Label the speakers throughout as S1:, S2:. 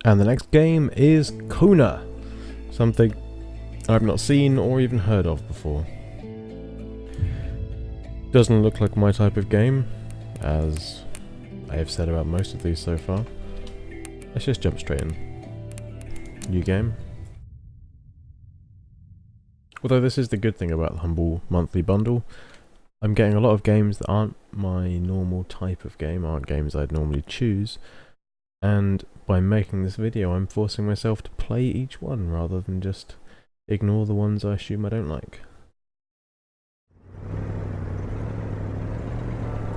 S1: And the next game is Kona, something I've not seen or even heard of before. Doesn't look like my type of game, as I have said about most of these so far. Let's just jump straight in. New game. Although this is the good thing about the humble monthly bundle, I'm getting a lot of games that aren't my normal type of game, aren't games I'd normally choose, and by making this video I'm forcing myself to play each one rather than just ignore the ones I assume I don't like.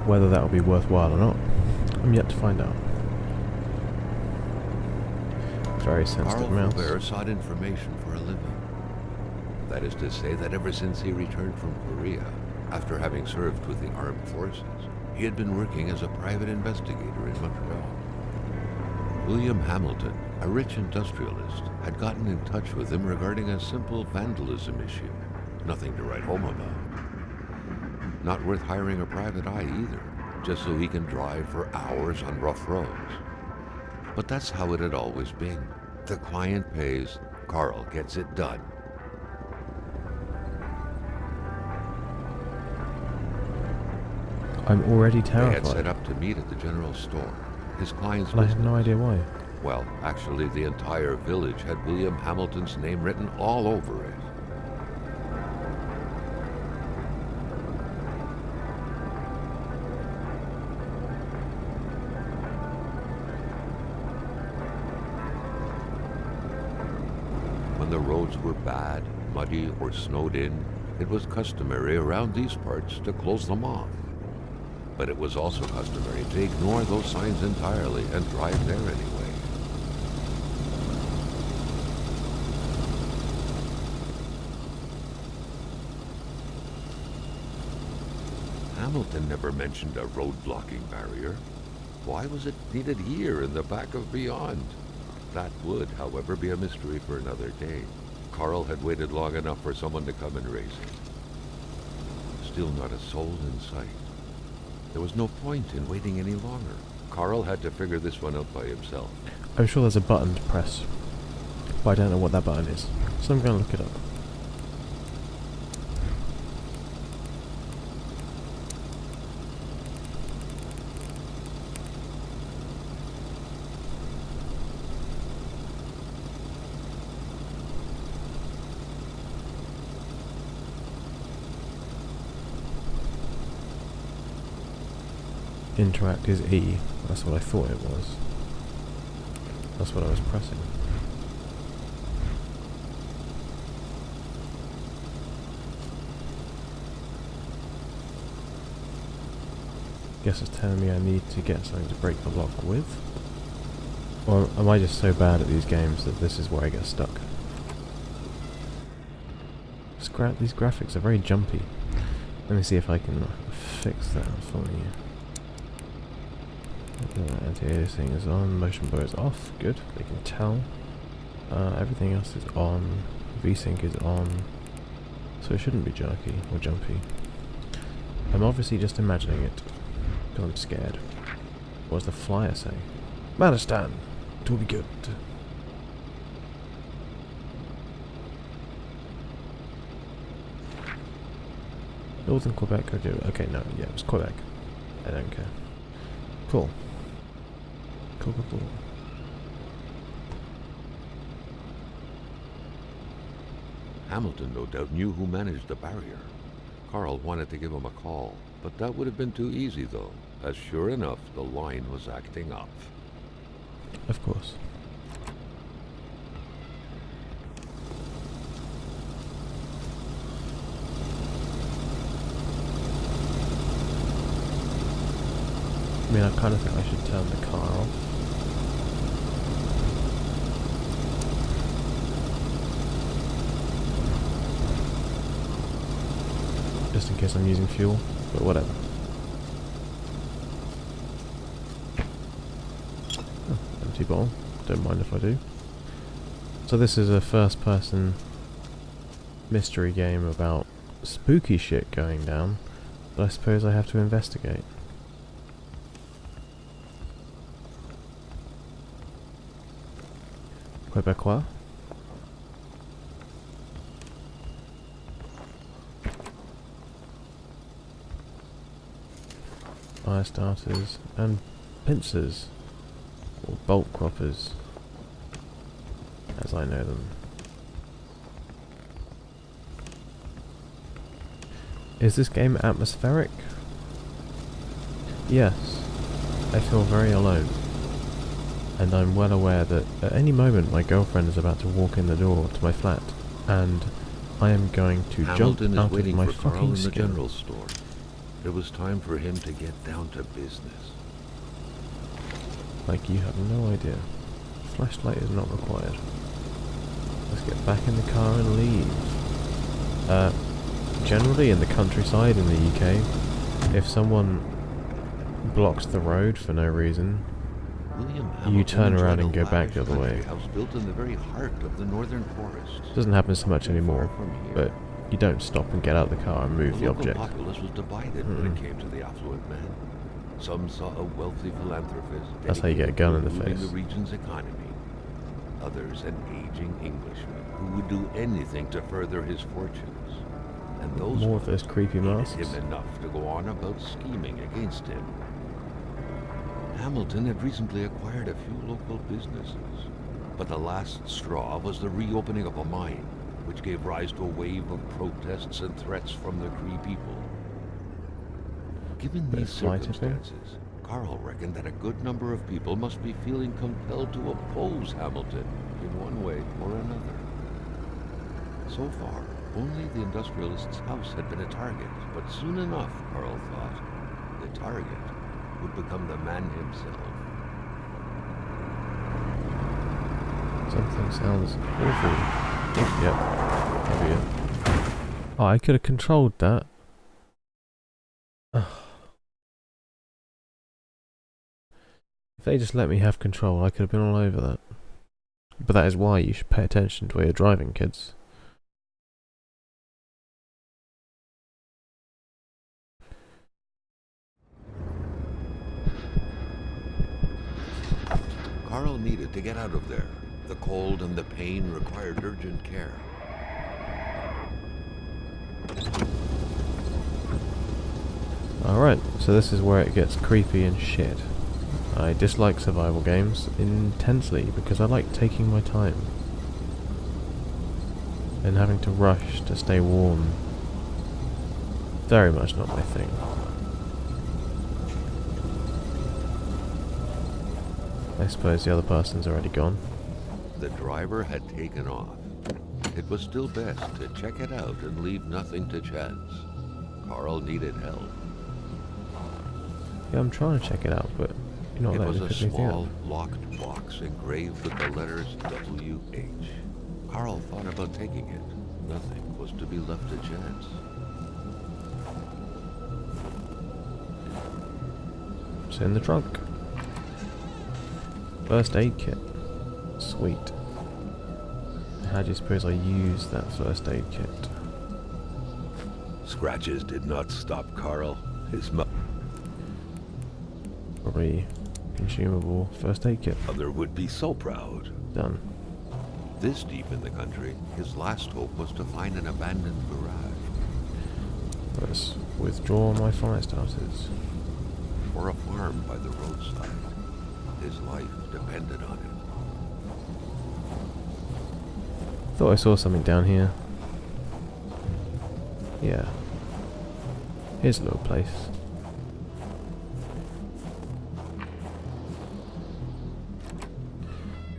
S1: Whether that will be worthwhile or not, I'm yet to find out. Very sensitive mouse.
S2: Carl sought information for a living. That is to say that ever since he returned from Korea, after having served with the armed forces, he had been working as a private investigator in Montreal. William Hamilton, a rich industrialist, had gotten in touch with him regarding a simple vandalism issue. Nothing to write home about. Not worth hiring a private eye either, just so he can drive for hours on rough roads. But that's how it had always been. The client pays, Carl gets it done.
S1: I'm already
S2: They
S1: terrified.
S2: had set up to meet at the general store. His client's
S1: And I
S2: business.
S1: have no idea why.
S2: Well, actually, the entire village had William Hamilton's name written all over it. When the roads were bad, muddy, or snowed in, it was customary around these parts to close them off. But it was also customary to ignore those signs entirely and drive there anyway. Hamilton never mentioned a road-blocking barrier. Why was it needed here in the back of Beyond? That would, however, be a mystery for another day. Carl had waited long enough for someone to come and raise it. Still not a soul in sight. There was no point in waiting any longer. Carl had to figure this one out by himself.
S1: I'm sure there's a button to press, but I don't know what that button is, so I'm going to look it up. Interact is E. That's what I thought it was. That's what I was pressing. Guess it's telling me I need to get something to break the lock with. Or am I just so bad at these games that this is where I get stuck? These graphics are very jumpy. Let me see if I can fix that for you. Anti-aliasing is on, motion blur is off, good, they can tell. Everything else is on, VSync is on, so it shouldn't be jerky or jumpy. I'm obviously just imagining it, because I'm scared. What does the flyer say? Manistan, it will be good. Northern Quebec, okay, no, yeah, it was Quebec. I don't care. Cool. Cool.
S2: Hamilton no doubt knew who managed the barrier. Carl wanted to give him a call, but that would have been too easy though, as sure enough the line was acting up.
S1: Of course. I mean, I kind of think I should turn the car off. Just in case I'm using fuel, but whatever. Oh, empty bottle. Don't mind if I do. So this is a first-person mystery game about spooky shit going down, but I suppose I have to investigate. Quebecois. Fire starters and pincers, or bolt croppers, as I know them. Is this game atmospheric? Yes, I feel very alone, and I'm well aware that at any moment my girlfriend is about to walk in the door to my flat, and I am going to
S2: Hamilton
S1: jump out
S2: is waiting
S1: of my
S2: for Carl
S1: fucking
S2: in the
S1: skin.
S2: general store. It was time for him to get down to business.
S1: Like you have no idea. Flashlight is not required. Let's get back in the car and leave. Generally in the countryside in the UK, if someone blocks the road for no reason, you turn around and go back the other way.
S2: House built in the very heart of the northern forest.
S1: Doesn't happen so much anymore, but you don't stop and get out of the car and move the object.
S2: The populace was divided when it came to the affluent man. Some saw a wealthy philanthropist.
S1: That's how you get a gun in the
S2: dedicated to
S1: face.
S2: the region's economy. Others, an aging Englishman who would do anything to further his fortunes. And those
S1: More of those creepy masks.
S2: him enough to go on about scheming against him. Hamilton had recently acquired a few local businesses, but the last straw was the reopening of a mine, which gave rise to a wave of protests and threats from the Cree people. Given these circumstances, Carl reckoned that a good number of people must be feeling compelled to oppose Hamilton in one way or another. So far, only the industrialist's house had been a target, but soon enough, Carl thought, the target would become the man himself.
S1: Something sounds awful. Yep. Maybe it. Oh, I could have controlled that. If they just let me have control, I could have been all over that. But that is why you should pay attention to where you're driving, kids.
S2: Carl needed to get out of there. The cold and the pain required urgent care.
S1: Alright, so this is where it gets creepy and shit. I dislike survival games intensely because I like taking my time. And having to rush to stay warm. Very much not my thing. I suppose the other person's already gone.
S2: The driver had taken off. It was still best to check it out and leave nothing to chance. Carl needed help.
S1: Yeah, I'm trying to check it out, but you're not
S2: It
S1: letting
S2: was
S1: me
S2: a
S1: pick anything up.
S2: small, locked box engraved with the letters W.H. Carl thought about taking it. Nothing was to be left to chance.
S1: It's in the trunk. First aid kit. Sweet. How do you suppose I use that first aid kit?
S2: Scratches did not stop Carl. His
S1: Probably consumable first aid kit.
S2: mother would be so proud.
S1: Done.
S2: This deep in the country, his last hope was to find an abandoned garage.
S1: Let's withdraw my fire starters.
S2: Or a farm by the roadside. His life depended on it.
S1: Thought I saw something down here. Yeah. Here's a little place.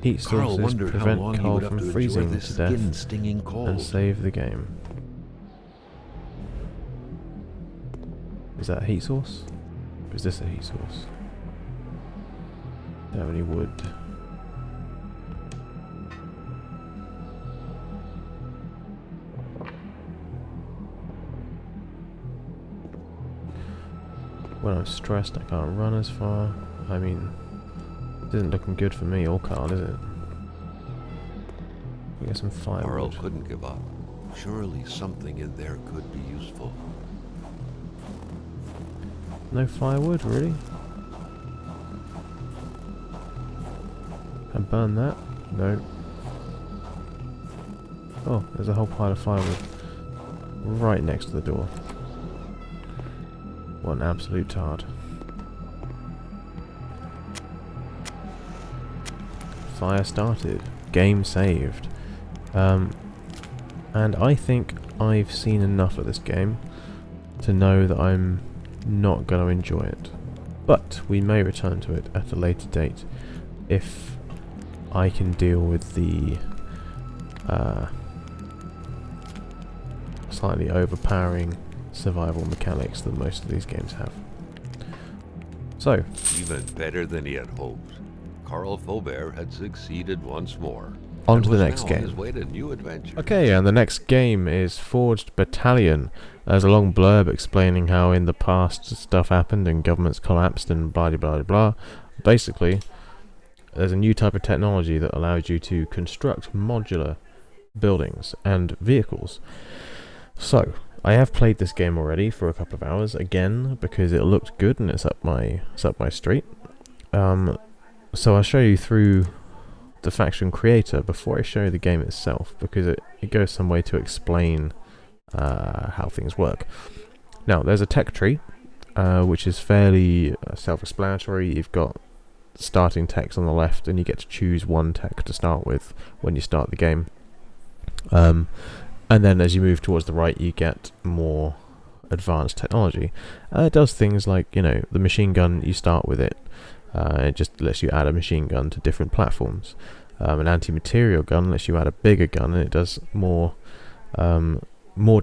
S1: Heat
S2: Carl
S1: sources
S2: wondered how
S1: prevent
S2: long he
S1: Carl
S2: would have
S1: from
S2: to enjoy
S1: freezing
S2: this
S1: to death
S2: skin-stinging cold.
S1: and save the game. Is that a heat source? Or is this a heat source? Don't have any wood. When I'm stressed, I can't run as far. I mean, it isn't looking good for me or Carl, is it? We get some
S2: Carl
S1: firewood.
S2: couldn't give up. Surely something in there could be useful.
S1: No firewood, really? Can burn that? No. Oh, there's a whole pile of firewood right next to the door. What an absolute tard. Fire started. Game saved. And I think I've seen enough of this game to know that I'm not going to enjoy it. But we may return to it at a later date if I can deal with the slightly overpowering survival mechanics that most of these games have. So,
S2: Even better than he had hoped, Karl Faubert had succeeded once more.
S1: on to
S2: and
S1: the
S2: was
S1: next
S2: now
S1: game.
S2: On his way to new adventures.
S1: Okay, and the next game is Forged Battalion. There's a long blurb explaining how in the past stuff happened and governments collapsed and blah blah blah blah. Basically, there's a new type of technology that allows you to construct modular buildings and vehicles. So, I have played this game already for a couple of hours, again, because it looked good and it's up my street. So I'll show you through the faction creator before I show you the game itself, because it goes some way to explain how things work. Now, there's a tech tree, which is fairly self-explanatory. You've got starting techs on the left, and you get to choose one tech to start with when you start the game. And then as you move towards the right, you get more advanced technology. It does things like, the machine gun, you start with it. It just lets you add a machine gun to different platforms. An anti-material gun lets you add a bigger gun, and it does more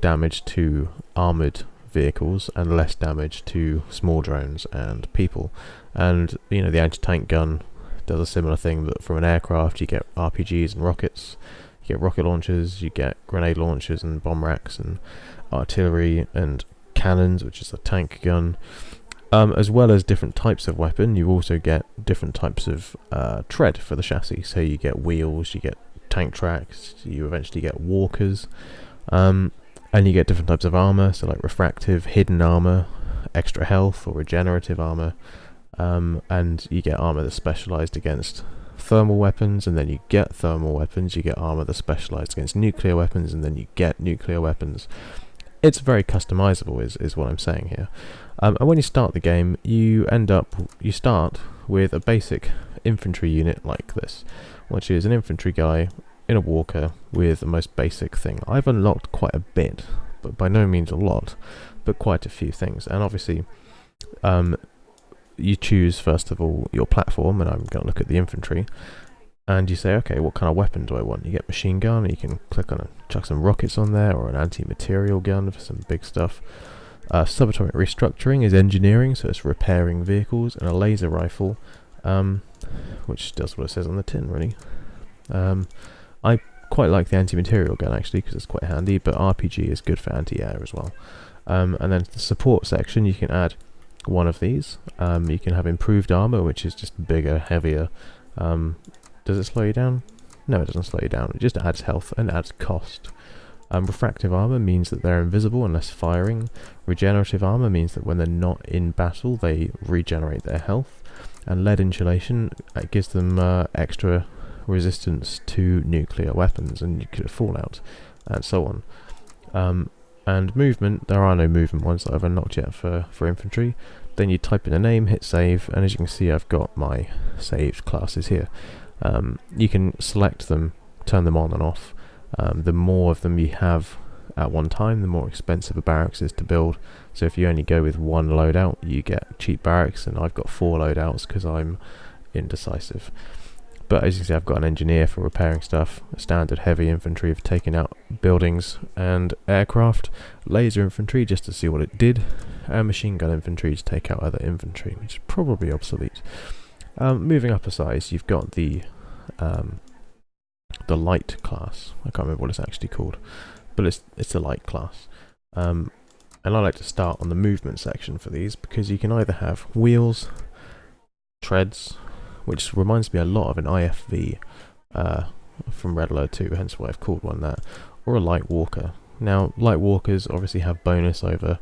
S1: damage to armoured vehicles and less damage to small drones and people. And, the anti-tank gun does a similar thing, but from an aircraft you get RPGs and rockets. You get rocket launchers, you get grenade launchers and bomb racks and artillery and cannons, which is a tank gun. As well as different types of weapon, you also get different types of tread for the chassis. So you get wheels, you get tank tracks, you eventually get walkers, and you get different types of armor, so like refractive, hidden armor, extra health or regenerative armor, and you get armor that's specialized against thermal weapons, and then you get thermal weapons, you get armor that's specialized against nuclear weapons, and then you get nuclear weapons. It's very customizable is what I'm saying here. And when you start the game, you start with a basic infantry unit like this, which is an infantry guy in a walker with the most basic thing. I've unlocked quite a bit, but by no means a lot, but quite a few things. And obviously, you choose first of all your platform, and I'm going to look at the infantry, and you say, okay, what kind of weapon do I want? You get machine gun, and you can click on chuck some rockets on there, or an anti-material gun for some big stuff. Subatomic restructuring is engineering, so it's repairing vehicles, and a laser rifle, which does what it says on the tin, really. I quite like the anti-material gun, actually, because it's quite handy, but RPG is good for anti-air as well. And then the support section, you can add one of these. You can have improved armor, which is just bigger, heavier. Does it slow you down? No, it doesn't slow you down. It just adds health and adds cost. Refractive armor means that they're invisible unless firing. Regenerative armor means that when they're not in battle, they regenerate their health. And lead insulation gives them extra resistance to nuclear weapons and nuclear fallout, and so on. And movement, there are no movement ones that I've unlocked yet for infantry. Then you type in a name, hit save, and as you can see, I've got my saved classes here. You can select them, turn them on and off. The more of them you have at one time, the more expensive a barracks is to build. So if you only go with one loadout, you get cheap barracks, and I've got 4 loadouts because I'm indecisive. But as you see, I've got an engineer for repairing stuff, a standard heavy infantry for taking out buildings and aircraft, laser infantry just to see what it did, and machine gun infantry to take out other infantry, which is probably obsolete. Moving up a size, you've got the light class. I can't remember what it's actually called, but it's a light class. And I like to start on the movement section for these, because you can either have wheels, treads, which reminds me a lot of an IFV from Red Alert 2, hence why I've called one that, or a light walker. Now, light walkers obviously have bonus over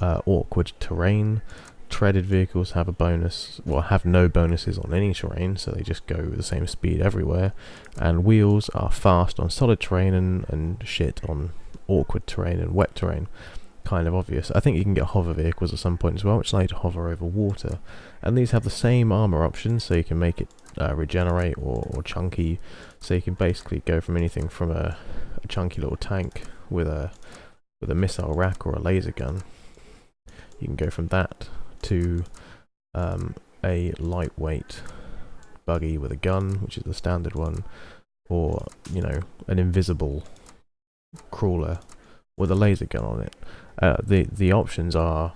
S1: awkward terrain, treaded vehicles have a bonus, well, have no bonuses on any terrain, so they just go the same speed everywhere. And wheels are fast on solid terrain and shit on awkward terrain and wet terrain. Kind of obvious. I think you can get hover vehicles at some point as well, which allow you to hover over water. And these have the same armor options, so you can make it regenerate or chunky. So you can basically go from anything from a chunky little tank with a missile rack or a laser gun. You can go from that to a lightweight buggy with a gun, which is the standard one, or an invisible crawler with a laser gun on it. The options are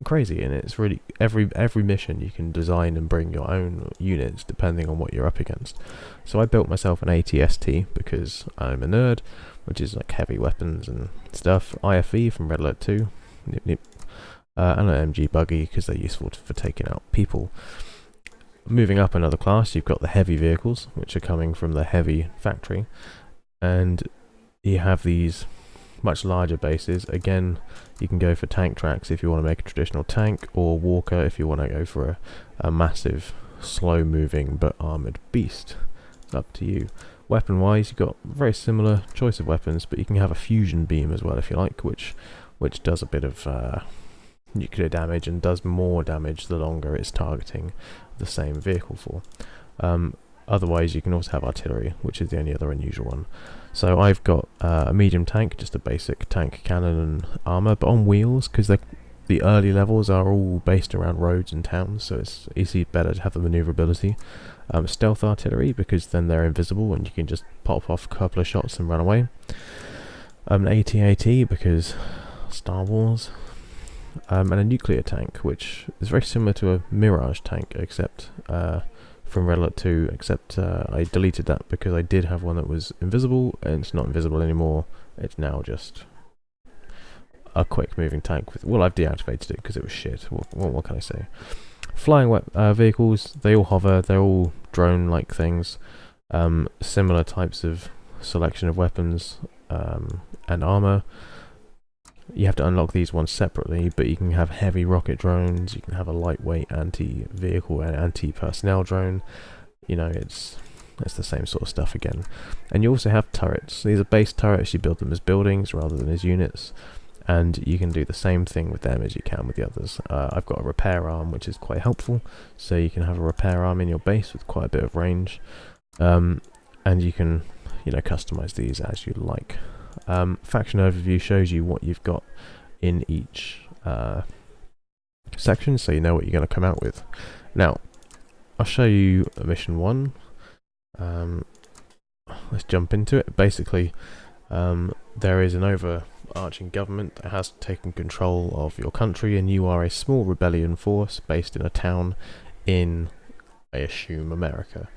S1: crazy, and it's really every mission you can design and bring your own units depending on what you're up against. So I built myself an ATST because I'm a nerd, which is like heavy weapons and stuff. IFE from Red Alert 2, nip nip, and an MG buggy because they're useful for taking out people. Moving up another class, you've got the heavy vehicles, which are coming from the heavy factory, and you have these much larger bases. Again, you can go for tank tracks if you want to make a traditional tank, or walker if you want to go for a massive, slow-moving but armoured beast. It's up to you. Weapon-wise, you've got very similar choice of weapons, but you can have a fusion beam as well if you like, which does a bit of nuclear damage and does more damage the longer it's targeting the same vehicle for. Otherwise, you can also have artillery, which is the only other unusual one. So I've got a medium tank, just a basic tank cannon and armor, but on wheels, because the early levels are all based around roads and towns, so it's easy, better to have the maneuverability. Stealth artillery, because then they're invisible and you can just pop off a couple of shots and run away. An AT-AT, because Star Wars. And a nuclear tank, which is very similar to a Mirage tank, except from Red Alert 2, except I deleted that because I did have one that was invisible, and it's not invisible anymore. It's now just a quick moving tank with, well, I've deactivated it because it was shit. What can I say? Flying vehicles, they all hover, they're all drone-like things. Similar types of selection of weapons and armor. You have to unlock these ones separately, but you can have heavy rocket drones, you can have a lightweight anti-vehicle and anti-personnel drone. It's the same sort of stuff again. And you also have turrets. These are base turrets, you build them as buildings rather than as units, and you can do the same thing with them as you can with the others. I've got a repair arm, which is quite helpful, so you can have a repair arm in your base with quite a bit of range, and you can customize these as you like. Faction overview shows you what you've got in each section, so you know what you're going to come out with. Now, I'll show you mission 1. Let's jump into it. Basically, there is an overarching government that has taken control of your country, and you are a small rebellion force based in a town in, I assume, America.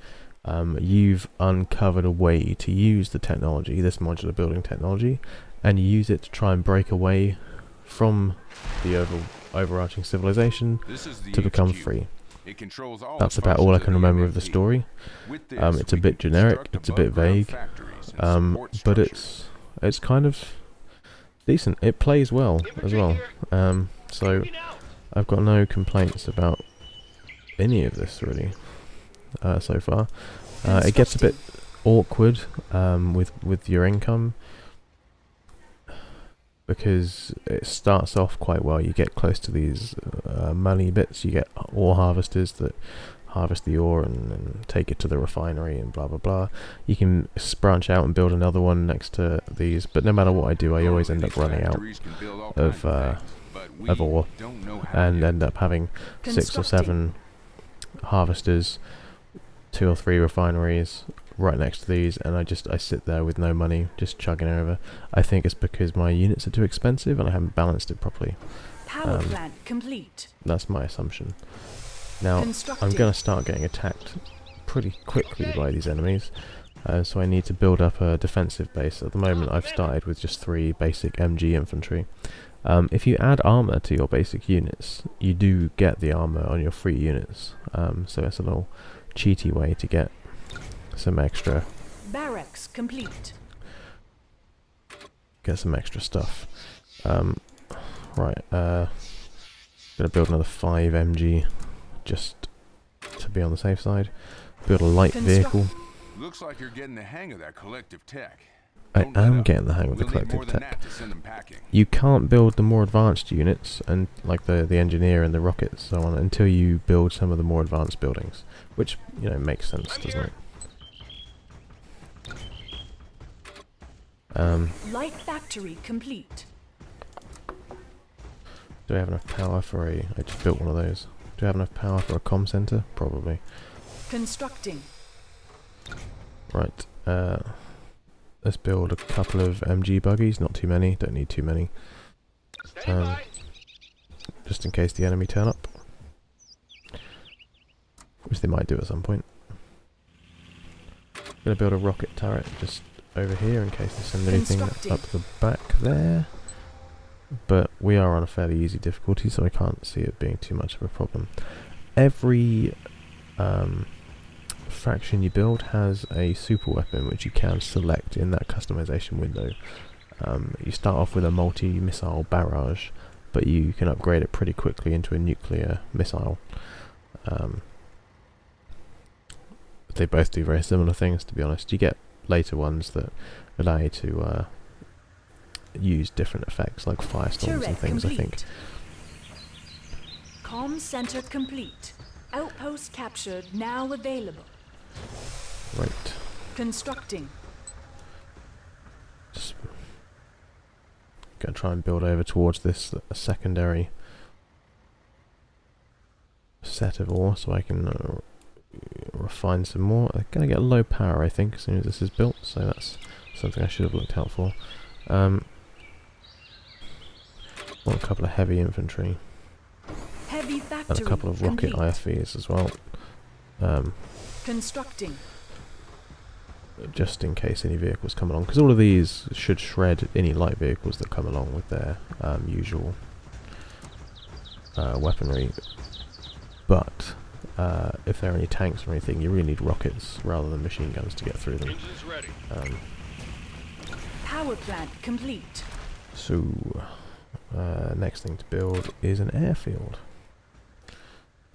S1: You've uncovered a way to use the technology, this modular building technology, and use it to try and break away from the overarching civilization to become free. That's about all I can remember of the story. It's a bit generic, it's a bit vague, but it's kind of decent. It plays well as well, so I've got no complaints about any of this really. So far, it gets a bit awkward with your income, because it starts off quite well. You get close to these money bits. You get ore harvesters that harvest the ore and take it to the refinery and blah blah blah. You can branch out and build another one next to these, but no matter what I do, I always end up running out of ore and end up having 6 or 7 harvesters, 2 or 3 refineries right next to these, and I sit there with no money, just chugging over. I think it's because my units are too expensive and I haven't balanced it properly.
S3: Power plant complete.
S1: That's my assumption. Now, I'm going to start getting attacked pretty quickly by these enemies, so I need to build up a defensive base. At the moment, I've started with just 3 basic MG infantry. If you add armor to your basic units, you do get the armor on your free units, so it's a little cheaty way to get some extra
S3: barracks complete.
S1: Get some extra stuff. Right, Gonna build another 5 MG just to be on the safe side. Build a light vehicle.
S4: Looks like you're getting the hang of that collective tech.
S1: I
S4: Don't let
S1: am
S4: up.
S1: getting the hang of the
S4: We'll need more
S1: collective
S4: than
S1: tech.
S4: that to send them packing.
S1: You can't build the more advanced units and like the engineer and the rockets and so on until you build some of the more advanced buildings, which, you know, makes sense, doesn't it?
S3: Light factory complete.
S1: Do I have enough power for a... I just built one of those. Do I have enough power for a comm center? Probably.
S3: Constructing.
S1: Right. Let's build a couple of MG buggies. Not too many. Don't need too many. Just in case the enemy turn up. Which they might do at some point. Gonna build a rocket turret just over here in case they send anything up the back there. But we are on a fairly easy difficulty, so I can't see it being too much of a problem. Every faction you build has a super weapon which you can select in that customization window. You start off with a multi-missile barrage, but you can upgrade it pretty quickly into a nuclear missile. They both do very similar things, to be honest. You get later ones that allow you to use different effects, like firestorms and things,
S3: complete.
S1: I think.
S3: Comm center complete. Outpost captured, now available.
S1: Right.
S3: Constructing.
S1: Just gonna try and build over towards this secondary set of ore so I can refine some more. I'm gonna get low power, I think, as soon as this is built, so that's something I should have looked out for. Want a couple of heavy infantry
S3: Heavy
S1: and
S3: factory
S1: a couple of rocket
S3: complete.
S1: IFVs as well.
S3: Constructing.
S1: Just in case any vehicles come along, because all of these should shred any light vehicles that come along with their usual weaponry. But if there are any tanks or anything, you really need rockets rather than machine guns to get through them.
S4: Engines ready.
S3: Power plant complete.
S1: So, next thing to build is an airfield.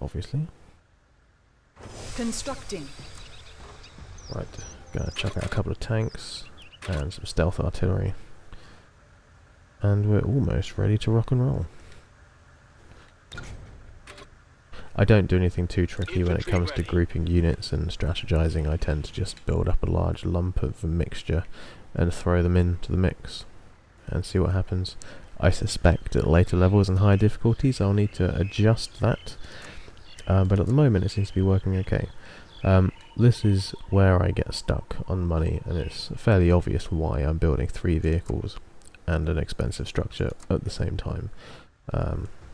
S1: Obviously.
S3: Constructing.
S1: Right, gonna chuck out a couple of tanks and some stealth artillery. And we're almost ready to rock and roll. I don't do anything too tricky when it comes to grouping units and strategizing. I tend to just build up a large lump of a mixture and throw them into the mix and see what happens. I suspect at later levels and higher difficulties I'll need to adjust that, but at the moment it seems to be working okay. This is where I get stuck on money, and it's fairly obvious why I'm building 3 vehicles and an expensive structure at the same time,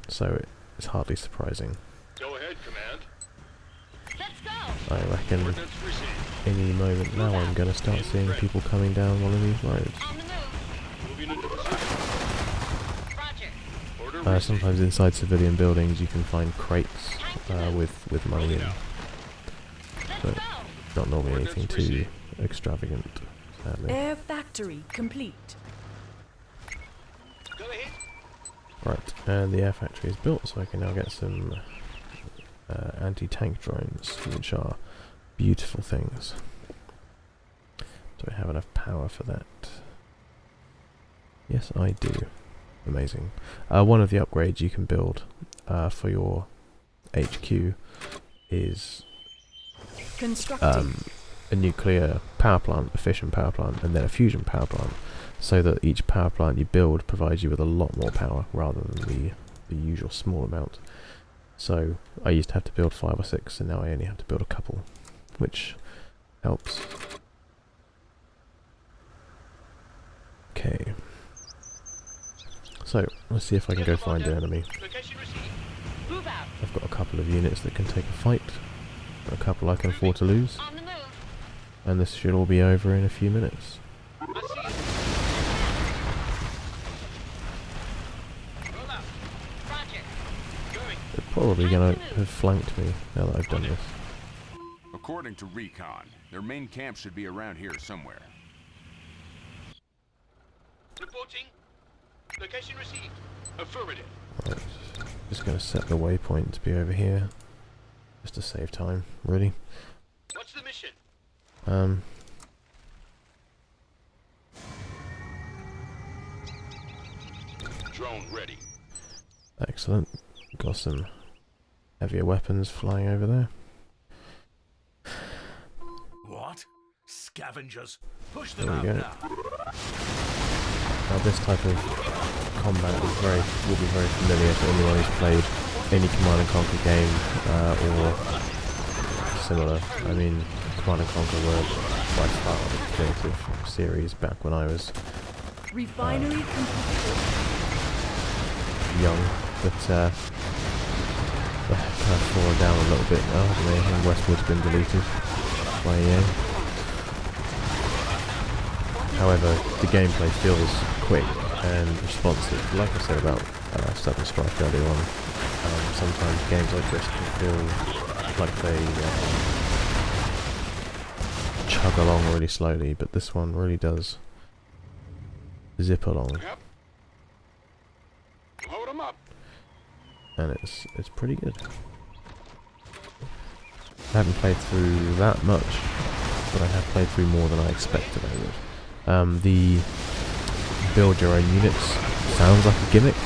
S1: so it's hardly surprising.
S4: Go ahead, command.
S5: Let's go.
S4: Uh,
S1: I reckon
S4: Ordnance received.
S1: any moment now I'm going to start seeing people coming down one of these roads.
S5: On the move.
S4: Moving into position.
S5: Roger.
S4: Order received.
S1: Sometimes inside civilian buildings you can find crates with money in,
S5: Let's
S1: but
S5: go.
S1: not normally
S4: Ordnance
S1: anything too
S4: received.
S1: extravagant, sadly.
S3: Air factory complete.
S4: Go ahead.
S1: Right, and the air factory is built, so I can now get some anti-tank drones, which are beautiful things. Do I have enough power for that? Yes, I do. Amazing. One of the upgrades you can build for your HQ is
S3: Constructing.
S1: a nuclear power plant, a fission power plant, and then a fusion power plant, so that each power plant you build provides you with a lot more power rather than the usual small amount. So I used to have to build 5 or 6, and now I only have to build a couple, which helps. Okay. So let's see if I can go find an enemy.
S4: Location received.
S5: Move out.
S1: I've got a couple of units that can take a fight, a couple I can afford to lose,
S5: On the move.
S1: and this should all be over in a few minutes.
S4: I see you. Roll out.
S5: Roger.
S4: Going.
S1: They're probably going to have flanked me now that I've done this.
S4: According to recon, their main camp should be around here somewhere. Reporting. Location received. Affirmative.
S1: Right. Just going to set the waypoint to be over here, just to save time, really.
S6: What's the mission? Drone ready.
S1: Excellent. Got some heavier weapons flying over there.
S6: What? Scavengers. Push
S1: There
S6: them
S1: we
S6: out
S1: go.
S6: now.
S1: Now this type of combat will be very familiar to anyone who's played any Command and Conquer game or similar. I mean, Command and Conquer were by far the definitive series back when I was
S3: Refinery completed.
S1: young, but they've kind of fallen down a little bit now, haven't they? And Westwood's been deleted by EA. However, the gameplay feels quick and responsive. Like I said about Southern Strike earlier on, sometimes games like this can feel like they chug along really slowly, but this one really does zip along,
S6: Yep. Load them up.
S1: and it's pretty good. I haven't played through that much, but I have played through more than I expected I would. The build your own units sounds like a gimmick,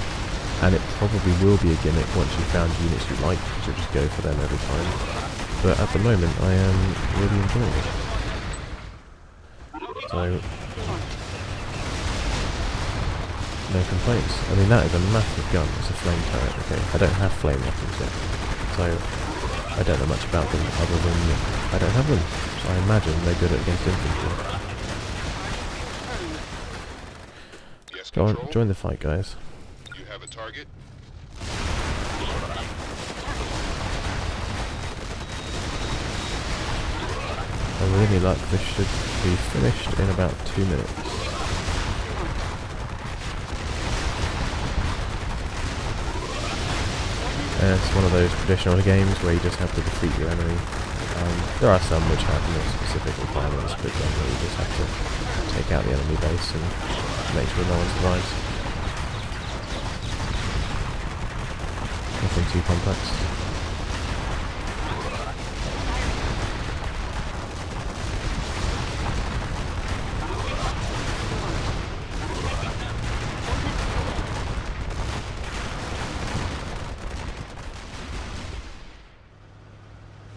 S1: and it probably will be a gimmick once you've found units you like, because you'll just go for them every time. But at the moment, I am really enjoying it. So, no complaints. I mean, that is a massive gun. It's a flame turret, okay? I don't have flame weapons yet, so I don't know much about them other than I don't have them. So I imagine they're good against infantry.
S6: Yes,
S1: Go on,
S6: Control.
S1: join the fight, guys.
S6: You have a target?
S1: I really luck this should be finished in about 2 minutes. And it's one of those traditional games where you just have to defeat your enemy. There are some which have more specific requirements, but generally you just have to take out the enemy base and make sure no one survives. Nothing too complex.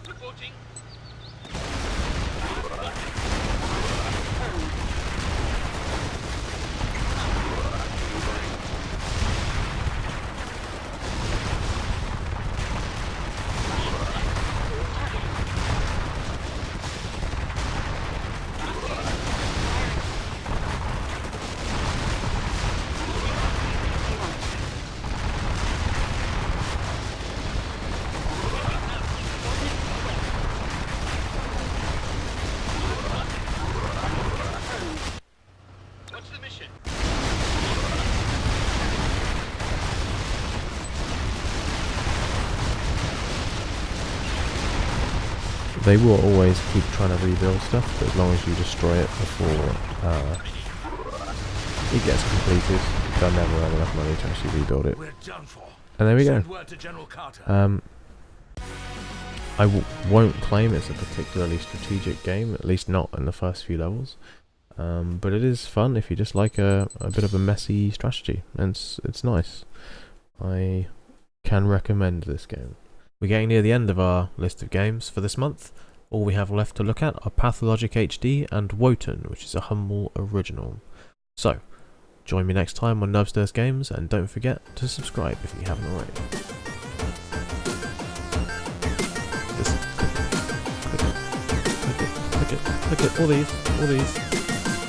S6: Reporting. What's the mission?
S1: They will always keep trying to rebuild stuff, but as long as you destroy it before it gets completed, they'll never have enough money to actually rebuild it.
S6: We're done for.
S1: And there we go.
S6: Send word to General Carter.
S1: I won't claim it's a particularly strategic game, at least not in the first few levels. But it is fun if you just like a bit of a messy strategy, and it's nice. I can recommend this game. We're getting near the end of our list of games for this month. All we have left to look at are Pathologic HD and Wotan, which is a humble original. So, join me next time on Nubs Does Games, and don't forget to subscribe if you haven't already. Click it, all these,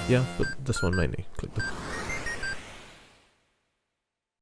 S1: yeah, but this one mainly.